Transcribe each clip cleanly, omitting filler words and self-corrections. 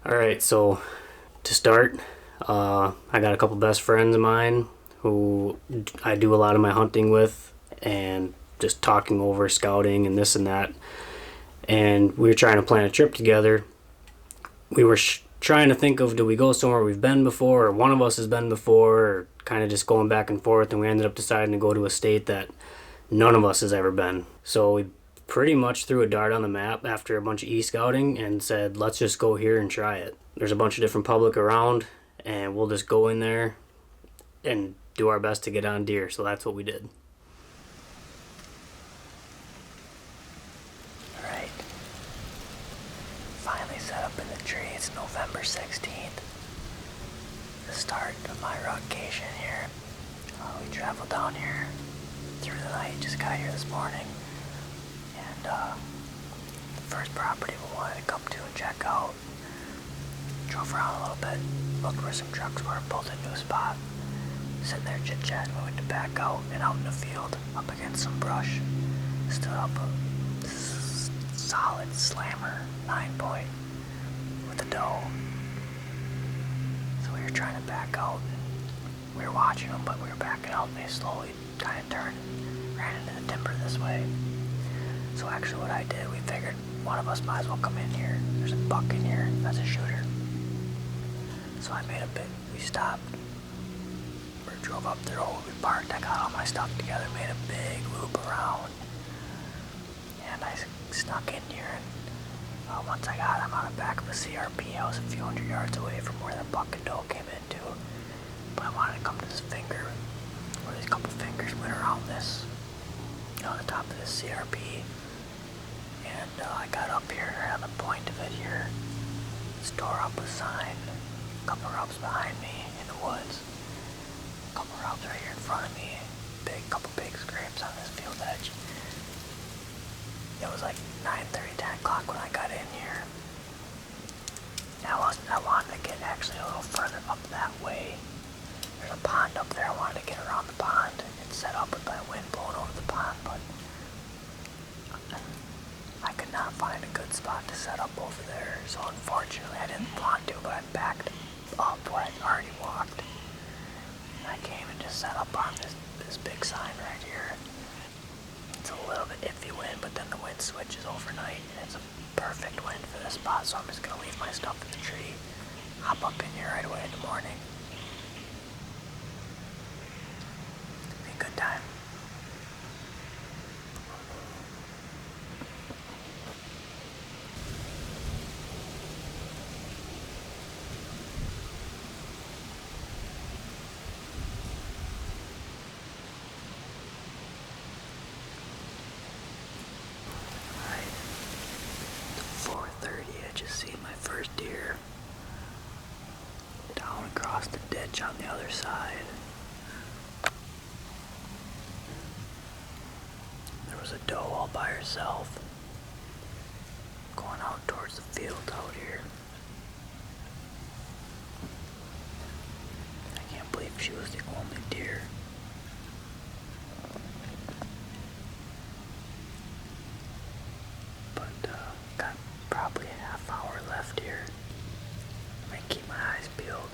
Alright, so to start, I got a couple best friends of mine who I do a lot of my hunting with and just talking over scouting and this and that. And we were trying to plan a trip together. We were trying to think of, do we go somewhere we've been before, or one of us has been before, or kind of just going back and forth. And we ended up deciding to go to a state that none of us has ever been. So we pretty much threw a dart on the map after a bunch of e-scouting and said, let's just go here and try it. There's a bunch of different public around, and we'll just go in there and do our best to get on deer. So that's what we did. Alright. Finally set up in the tree. It's November 16th. The start of my vacation here. We traveled down here through the night, just got here this morning. And the first property we wanted to come to and check out. Drove around a little bit, looked where some trucks were, pulled a new spot. Sitting there chit-chatting, we went to back out, and out in the field, up against some brush, stood up a solid slammer 9-point with a doe. So we were trying to back out, and we were watching them, but we were backing out, and they slowly kind of turned and ran into the timber this way. So actually what I did, we figured one of us might as well come in here. There's a buck in here, that's a shooter. So I made we stopped, or drove up the road, we parked, I got all my stuff together, made a big loop around. And I snuck in here, and once I got him on the back of a CRP, I was a few hundred yards away from where the buck and doe came into. But I wanted to come to this finger, where these couple fingers went around this, the top of this CRP. And I got up here, right on the point of it here, store up a sign, a couple rubs behind me in the woods, a couple rubs right here in front of me, couple big scrapes on this field edge. It was like 9:30, 10 o'clock when I got in here. I wanted to get actually a little further up that way. There's a pond up there. I wanted to get around the pond and set up with my wind blowing over the pond, but I could not find a good spot to set up over there. So unfortunately, I didn't want to, but I backed up where I'd already walked. And I came and just set up on this big sign right here. It's a little bit iffy wind, but then the wind switches overnight, and it's a perfect wind for this spot, so I'm just going to leave my stuff in the tree, hop up in here right away in the morning. It'll be a good time. First deer down across the ditch on the other side. There was a doe all by herself going out towards the field out here. I can't believe she was the only deer. Got probably a half hour left here. I might keep my eyes peeled.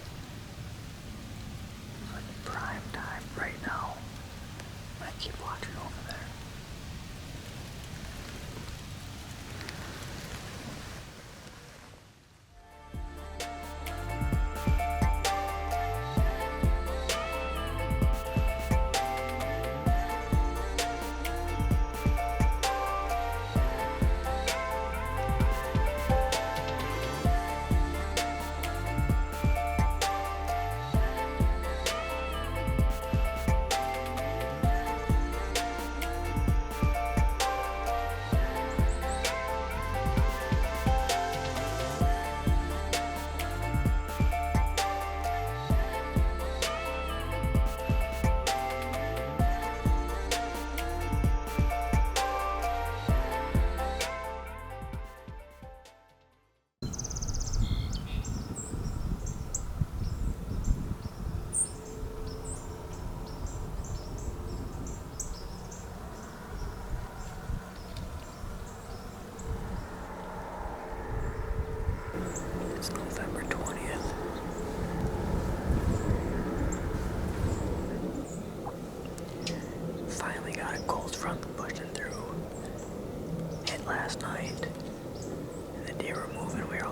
It's like prime time right now. I might keep watching over there.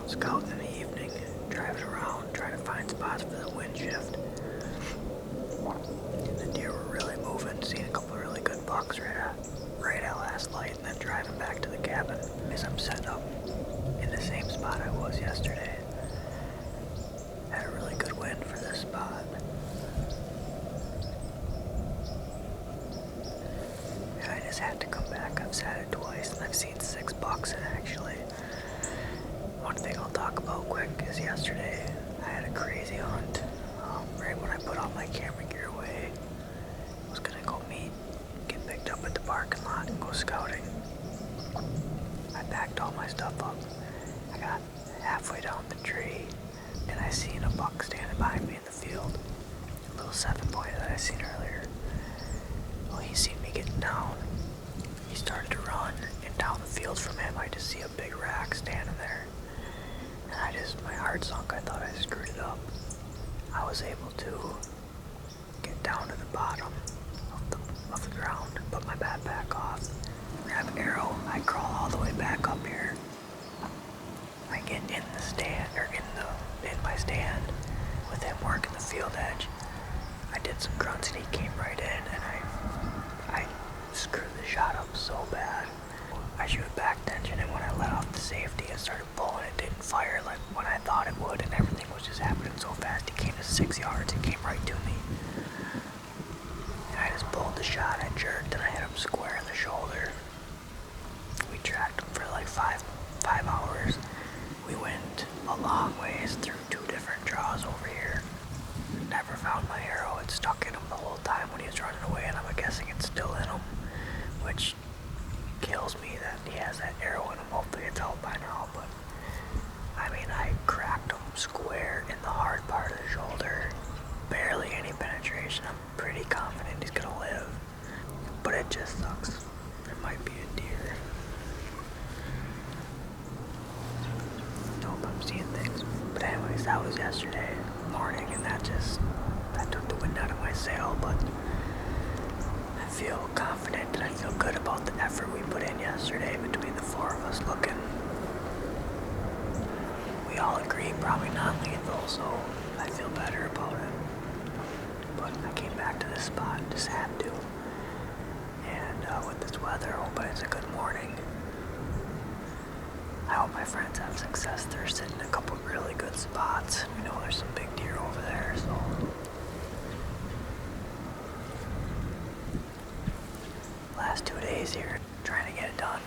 out scouting in the evening, driving around, trying to find spots for the wind shift. And the deer were really moving, seeing a couple of really good bucks right at last light, and then driving back to the cabin as I'm set up in the same spot I was yesterday. Had a really good wind for this spot. And I just had to come back. I've sat it twice and I've seen 6 bucks, and actually one thing I'll talk about quick is yesterday I had a crazy hunt. Right when I put all my camera gear away, I was gonna go get picked up at the parking lot and go scouting. I packed all my stuff up. I got halfway down the tree and I seen a buck standing behind me in the field. A little 7-pointer that I seen earlier. Well, he seen me getting down. He started to run, and down the field from him I just see a big rack standing there. And my heart sunk. I thought I screwed it up. I was able to get down to the bottom of the ground, put my backpack off, grab an arrow. I crawl all the way back up here. I get in the stand, or in my stand, with him working the field edge. I did some grunts and he came right in, and I screwed the shot up so bad. I shoot back tension, and when I let off the safety and started pulling, it didn't fire like when I thought it would, and everything was just happening so fast. He came to 6 yards, he came right to me. And I just pulled the shot, I jerked, and I hit him square in the shoulder. We tracked him for like five hours. We went a long ways through 2 different draws over here. Never found my arrow. It stuck in him the whole time when he was running away, and I'm guessing it's still in him, which kills me that he has that arrow in him. Hopefully it's out by now, but I mean, I cracked him square in the hard part of the shoulder. Barely any penetration. I'm pretty confident he's gonna live, but it just sucks. It might be a deer. Hope I'm seeing things. But anyways, that was yesterday morning, and that took the wind out of my sail, but I feel confident and I feel good about the effort we put in yesterday between the 4 of us looking. We all agree probably not lethal, so I feel better about it. But I came back to this spot, just had to. And with this weather, hoping it's a good morning. I hope my friends have success. They're sitting in a couple really good spots. We know there's some big deer over there, so last 2 days here, trying to get it done.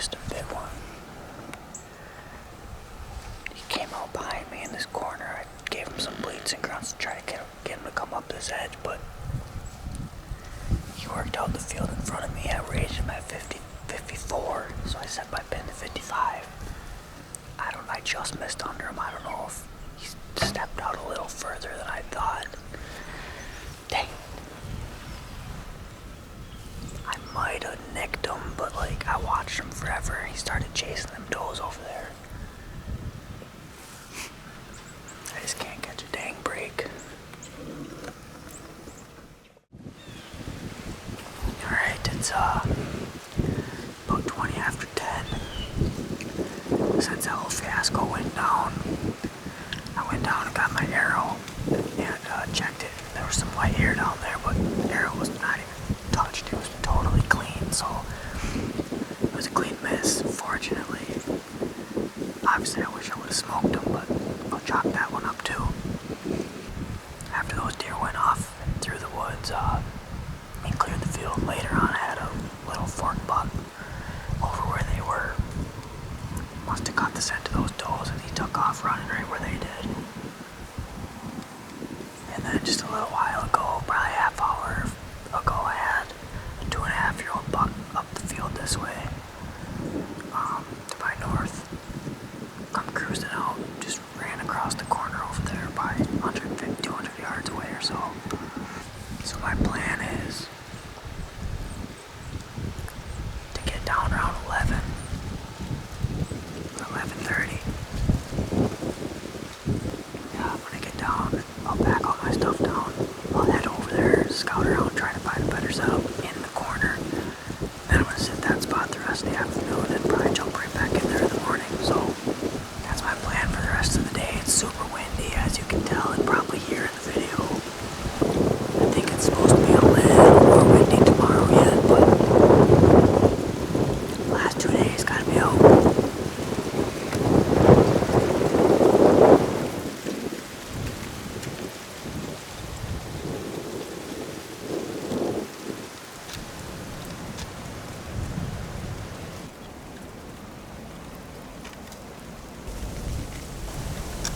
missed a big one. He came out behind me in this corner. I gave him some bleats and grunts to try to get him to come up this edge, but he worked out the field in front of me. I raised him at 54, so I set my pin to 55. I just missed under him. I don't know if he stepped out a little further than I thought. Dang. I might have nicked him, but like I watched him forever and he started chasing them does over there. I just can't catch a dang break. Alright, it's about 20 after 10. Since that whole fiasco went down, I went down and got my arrow and checked it. There was some white hair down there, but the arrow was not even touched. It was totally clean, so it was a clean miss, fortunately. Obviously, I wish I would have smoked them, but I'll chalk that one up too. After those deer went off through the woods and cleared the field, later on I had a little fork buck over where they were. Must have caught the scent of those does and he took off running right where they did. And then just a little while ago, probably a half hour ago, I had a 2.5-year-old buck up the field this way, to my north. I'm cruising out, just ran across the corner over there by 150, 200 yards away or so. So my plan is to get down around 11, 11:30. Yeah, when I get down, I'll pack all my stuff down. I'll head over there, scout around, try to find a better setup in the corner. Then I'm gonna sit that spot the rest of the afternoon and probably jump right back in there in the morning. So that's my plan for the rest of the day. It's super windy, as you can tell and probably hear in the video. I think it's supposed to be a little more windy tomorrow yet, but last 2 days gotta be out.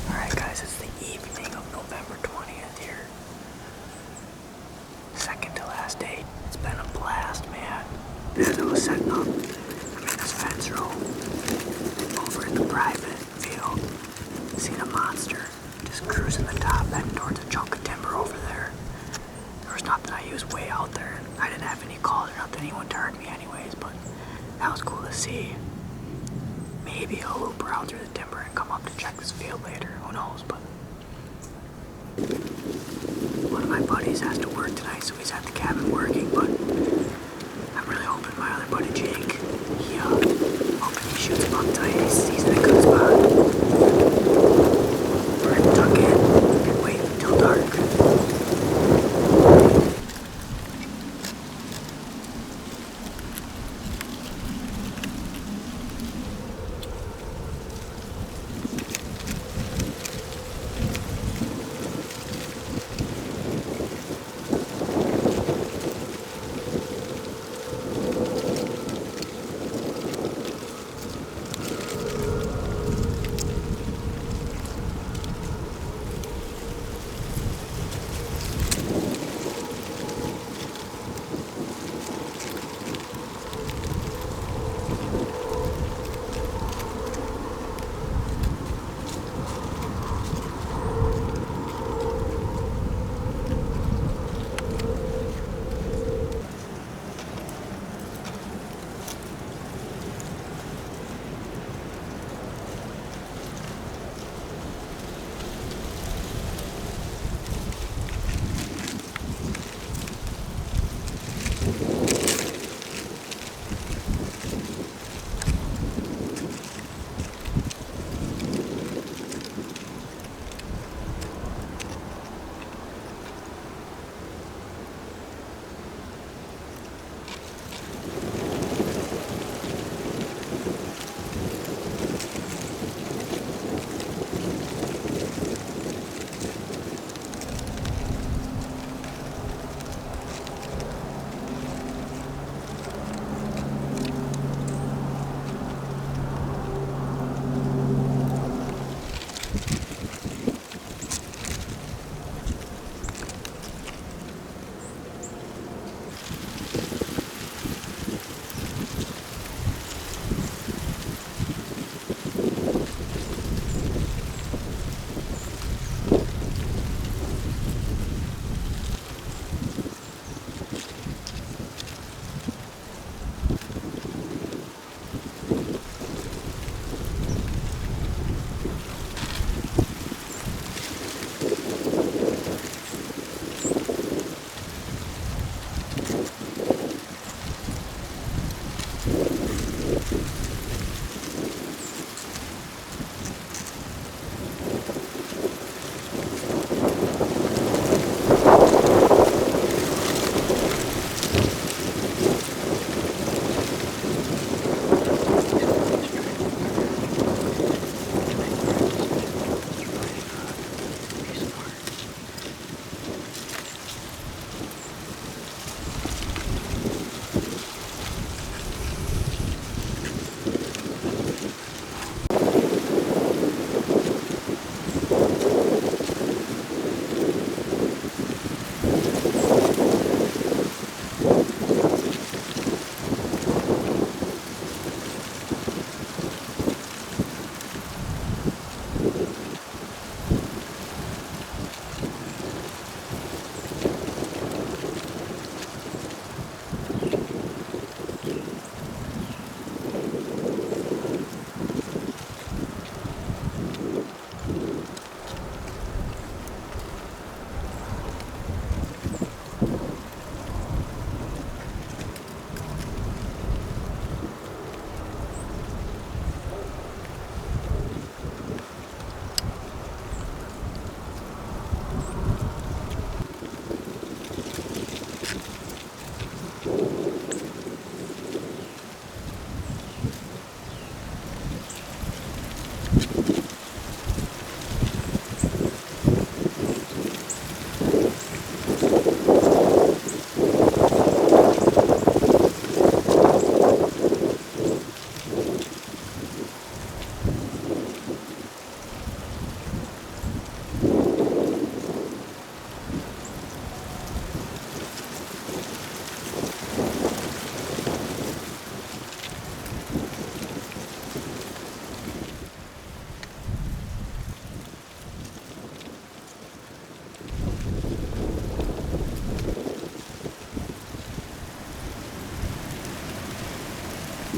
Alright guys, it's the evening of November 20th here. Second to last day. It's been a blast, man. As I was setting up, I'm in this fence row over in the private field. Seen a monster just cruising the top, heading towards a chunk of timber over there. There was nothing. I used way out there. I didn't have any calls or nothing. Anyone to hurt me anyways, but that was cool to see. Maybe I'll loop around through the timber and come up to check this field later. Who knows, but one of my buddies has to work tonight, so he's at the cabin working, but I'm really hoping my other buddy Jake, hoping he shoots him up tonight. He's in a good spot. We're gonna tuck in and wait until dark.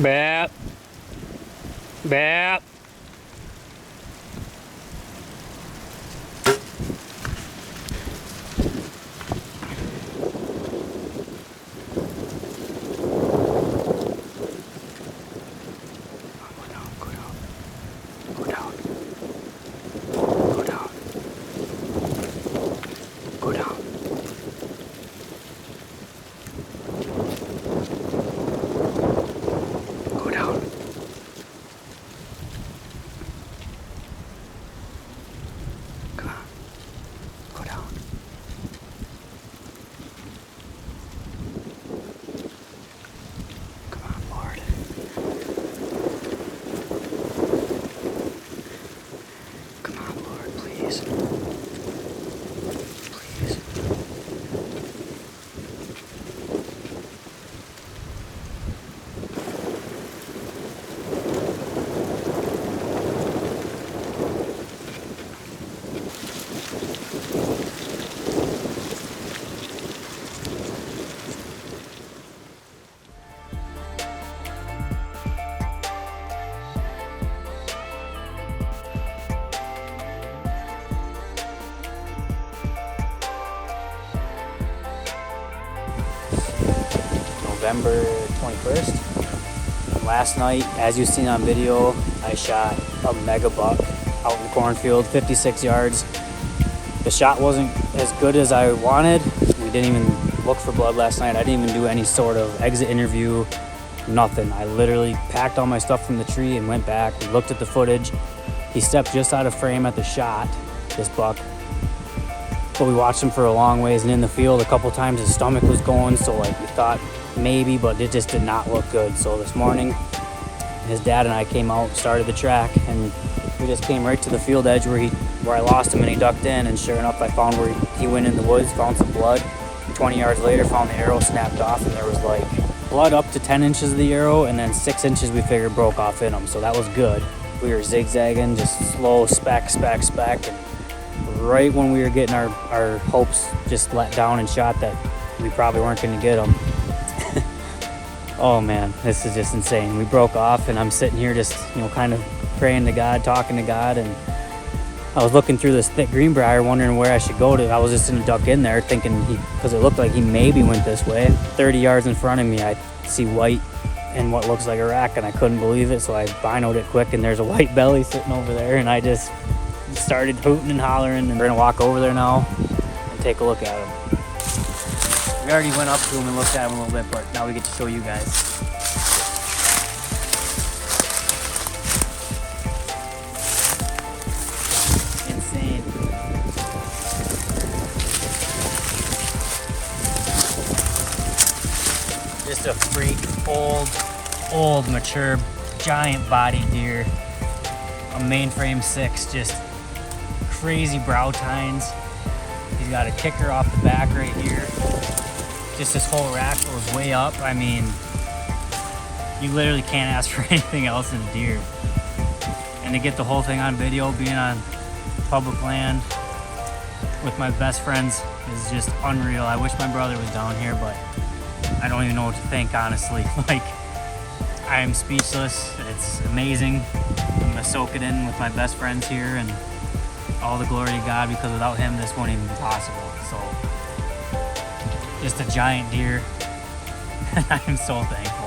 Bat. Bat. November 21st. Last night, as you've seen on video, I shot a mega buck out in the cornfield, 56 yards. The shot wasn't as good as I wanted. We didn't even look for blood last night. I didn't even do any sort of exit interview, nothing. I literally packed all my stuff from the tree and went back. We looked at the footage. He stepped just out of frame at the shot, this buck. But we watched him for a long ways, and in the field a couple times his stomach was going, so like we thought maybe, but it just did not look good. So this morning his dad and I came out, started the track, and we just came right to the field edge where I lost him, and he ducked in, and sure enough I found where he went in the woods, found some blood. 20 yards later found the arrow snapped off, and there was like blood up to 10 inches of the arrow, and then 6 inches we figured broke off in him, so that was good. We were zigzagging, just slow, speck, and right when we were getting our hopes just let down and shot that we probably weren't going to get them. Oh man, this is just insane. We broke off, and I'm sitting here just, kind of praying to God, talking to God, and I was looking through this thick greenbrier wondering where I should go to. I was just going to duck in there thinking because it looked like he maybe went this way. 30 yards in front of me, I see white in what looks like a rack, and I couldn't believe it, so I binoed it quick, and there's a white belly sitting over there, and I just started hooting and hollering, and we're gonna walk over there now and take a look at him. We already went up to him and looked at him a little bit, but now we get to show you guys. Insane. Just a freak, old, mature, giant body deer. A mainframe 6, just crazy brow tines. He's got a kicker off the back right here. Just this whole rack goes way up. I mean, you literally can't ask for anything else in a deer. And to get the whole thing on video, being on public land with my best friends is just unreal. I wish my brother was down here, but I don't even know what to think, honestly. Like, I am speechless. It's amazing. I'm gonna soak it in with my best friends here, and all the glory to God, because without him, this wouldn't even be possible. So, just a giant deer. I am so thankful.